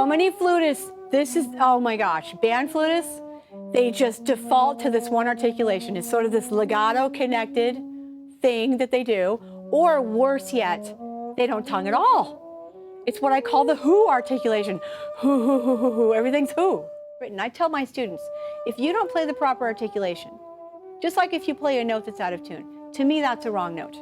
So many flutists, oh my gosh, band flutists, they just default to this one articulation. It's sort of this legato connected thing that they do, or worse yet, they don't tongue at all. It's what I call the who articulation. Who, who, who, who, who, everything's who. And I tell my students, if you don't play the proper articulation, just like if you play a note that's out of tune, to me that's a wrong note.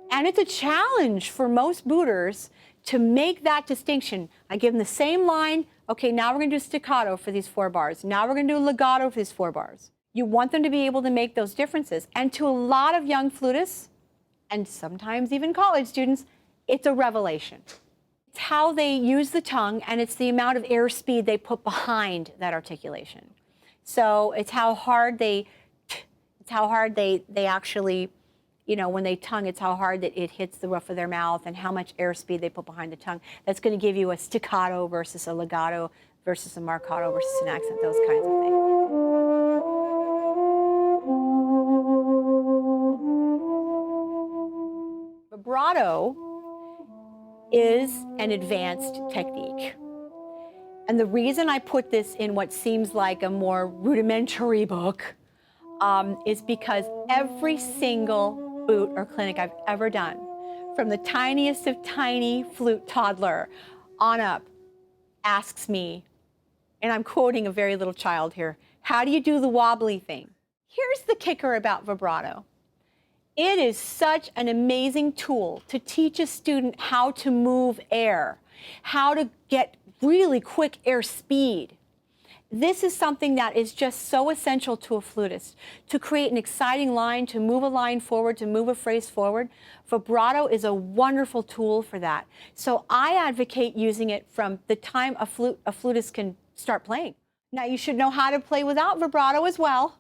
And it's a challenge for most booters to make that distinction. I give them the same line, okay, now we're gonna do staccato for these 4 bars. Now we're gonna do legato for these 4 bars. You want them to be able to make those differences. And to a lot of young flutists, and sometimes even college students, it's a revelation. It's how they use the tongue, and it's the amount of airspeed they put behind that articulation. So it's how hard they actually, you know, when they tongue, it's how hard that it hits the roof of their mouth and how much airspeed they put behind the tongue. That's going to give you a staccato versus a legato versus a marcato versus an accent, those kinds of things. Vibrato is an advanced technique. And the reason I put this in what seems like a more rudimentary book is because every single boot or clinic I've ever done, from the tiniest of tiny flute toddler on up, asks me, and I'm quoting a very little child here, how do you do the wobbly thing? Here's the kicker about vibrato. It is such an amazing tool to teach a student how to move air, how to get really quick air speed. This is something that is just so essential to a flutist. To create an exciting line, to move a line forward, to move a phrase forward, vibrato is a wonderful tool for that. So I advocate using it from the time a flutist can start playing. Now you should know how to play without vibrato as well.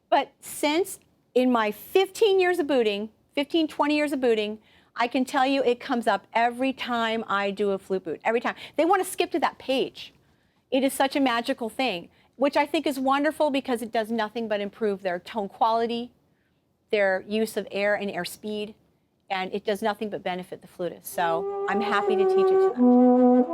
But since in my 15 years of booting, 15, 20 years of booting, I can tell you it comes up every time I do a flute boot, every time. They want to skip to that page. It is such a magical thing, which I think is wonderful because it does nothing but improve their tone quality, their use of air and air speed, and it does nothing but benefit the flutist. So I'm happy to teach it to them.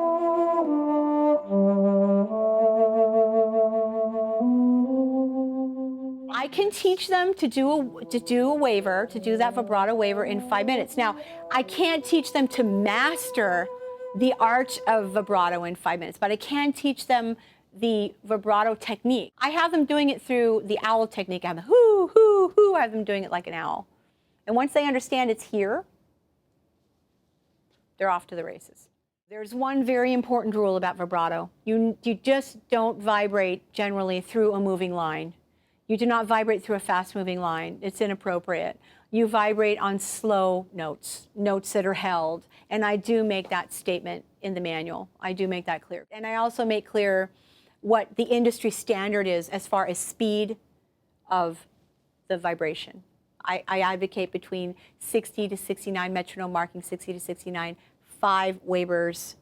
I can teach them to do a waiver, to do that vibrato waiver in 5 minutes. Now, I can't teach them to master the art of vibrato in 5 minutes, but I can teach them the vibrato technique. I have them doing it through the owl technique. I have the hoo, hoo, hoo. I have them doing it like an owl. And once they understand it's here, they're off to the races. There's one very important rule about vibrato. You just don't vibrate generally through a moving line. You do not vibrate through a fast-moving line. It's inappropriate. You vibrate on slow notes, notes that are held. And I do make that statement in the manual. I do make that clear. And I also make clear what the industry standard is as far as speed of the vibration. I advocate between 60 to 69, metronome marking 60 to 69, 5 wavers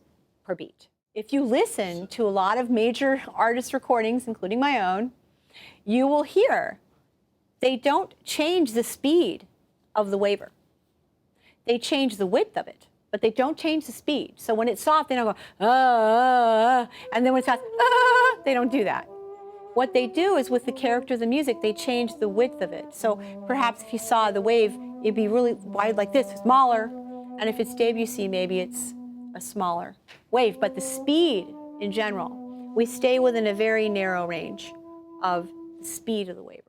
per beat. If you listen to a lot of major artist recordings, including my own, you will hear they don't change the speed of the waver. They change the width of it, but they don't change the speed. So when it's soft, they don't go, and then when it's fast, they don't do that. What they do is with the character of the music, they change the width of it. So perhaps if you saw the wave, it'd be really wide like this, smaller. And if it's Debussy, maybe it's a smaller wave. But the speed in general, we stay within a very narrow range of the speed of the wave.